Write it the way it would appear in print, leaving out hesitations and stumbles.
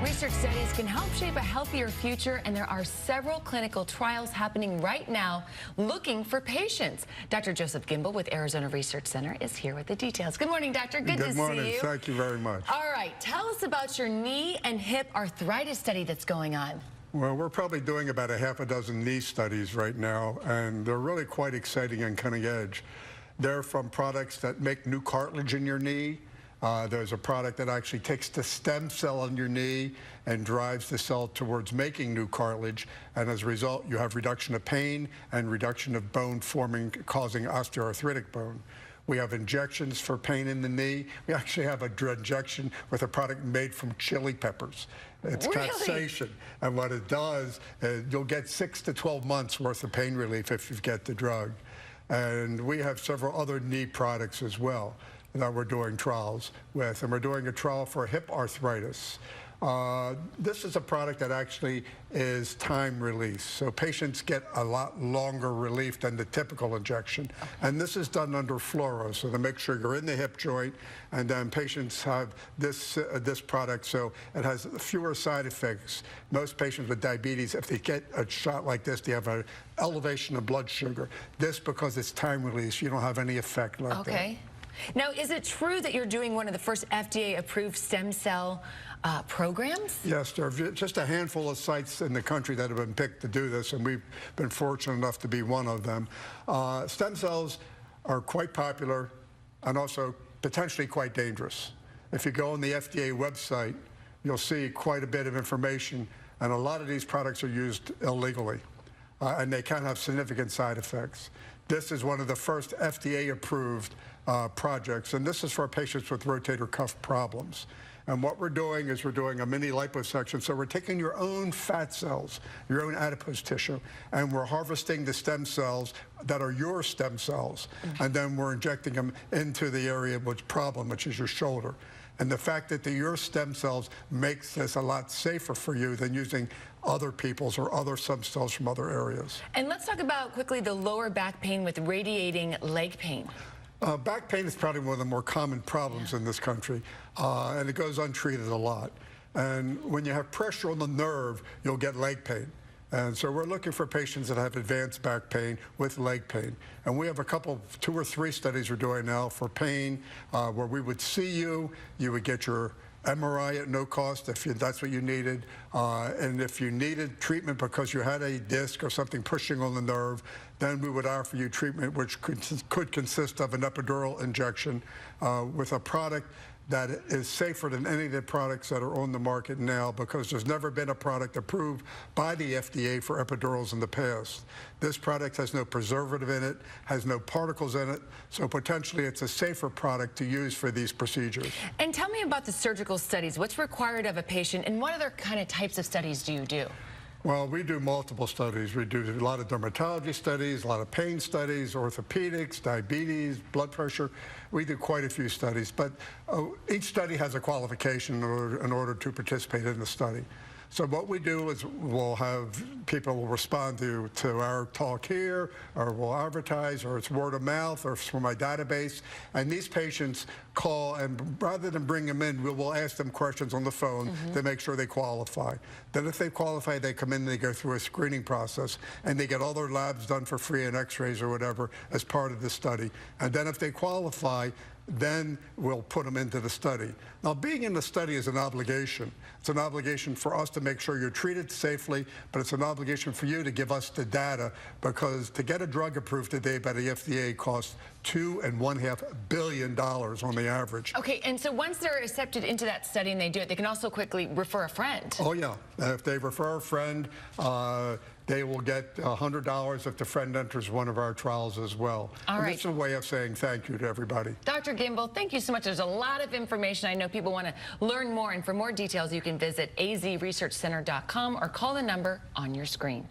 Research studies can help shape a healthier future, and there are several clinical trials happening right now looking for patients. Dr. Joseph Gimbel with Arizona Research Center is here with the details. Good morning, doctor. Good to see you. Good morning. Thank you very much. All right, tell us about your knee and hip arthritis study that's going on. Well, we're probably doing about a half a dozen knee studies right now, and they're really quite exciting and cutting edge. They're from products that make new cartilage in your knee. There's a product that actually takes the stem cell on your knee and drives the cell towards making new cartilage, and as a result you have reduction of pain and reduction of bone forming, causing osteoarthritic bone. We have injections for pain in the knee. We actually have an injection with a product made from chili peppers. It's really? capsaicin, and what it does is you'll get 6 to 12 months worth of pain relief if you get the drug. And we have several other knee products as well that we're doing trials with, and we're doing a trial for hip arthritis. This is a product that actually is time release, so patients get a lot longer relief than the typical injection. And this is done under fluoro, so to make sure you're in the hip joint, and then patients have this product, so it has fewer side effects. Most patients with diabetes, if they get a shot like this, they have an elevation of blood sugar. This, because it's time release, you don't have any effect like that. Okay. Now, is it true that you're doing one of the first FDA-approved stem cell programs? Yes, there are just a handful of sites in the country that have been picked to do this, and we've been fortunate enough to be one of them. Stem cells are quite popular and also potentially quite dangerous. If you go on the FDA website, you'll see quite a bit of information, and a lot of these products are used illegally, and they can have significant side effects. This is one of the first FDA-approved projects, and this is for patients with rotator cuff problems. And what we're doing is we're doing a mini liposuction, so we're taking your own fat cells, your own adipose tissue, and we're harvesting the stem cells that are your stem cells, and then we're injecting them into the area which is your shoulder. And the fact that your stem cells makes this a lot safer for you than using other people's or other stem cells from other areas. And let's talk about quickly the lower back pain with radiating leg pain. Back pain is probably one of the more common problems in this country, and it goes untreated a lot. And when you have pressure on the nerve, you'll get leg pain. And so we're looking for patients that have advanced back pain with leg pain. And we have two or three studies we're doing now for pain where we would see you would get your MRI at no cost if that's what you needed. And if you needed treatment because you had a disc or something pushing on the nerve, then we would offer you treatment which could consist of an epidural injection with a product that is safer than any of the products that are on the market now, because there's never been a product approved by the FDA for epidurals in the past. This product has no preservative in it, has no particles in it, so potentially it's a safer product to use for these procedures. And tell me about the surgical studies. What's required of a patient, and what other kind of types of studies do you do? Well, we do multiple studies. We do a lot of dermatology studies, a lot of pain studies, orthopedics, diabetes, blood pressure. We do quite a few studies, but each study has a qualification in order to participate in the study. So what we do is we'll have people will respond to our talk here, or we'll advertise, or it's word of mouth, or it's from my database. And these patients call, and rather than bring them in, we will ask them questions on the phone to make sure they qualify. Then if they qualify, they come in and they go through a screening process, and they get all their labs done for free and x-rays or whatever as part of the study. And then if they qualify, then we'll put them into the study. Now, being in the study is an obligation. It's an obligation for us to make sure you're treated safely, but it's an obligation for you to give us the data, because to get a drug approved today by the FDA costs $2.5 billion on the average. Okay, and so once they're accepted into that study and they do it, they can also quickly refer a friend. Oh, yeah. If they refer a friend, they will get $100 if the friend enters one of our trials as well. All right. It's a way of saying thank you to everybody. Dr. Gimbel, thank you so much. There's a lot of information. I know people want to learn more, and for more details, you can visit azresearchcenter.com or call the number on your screen.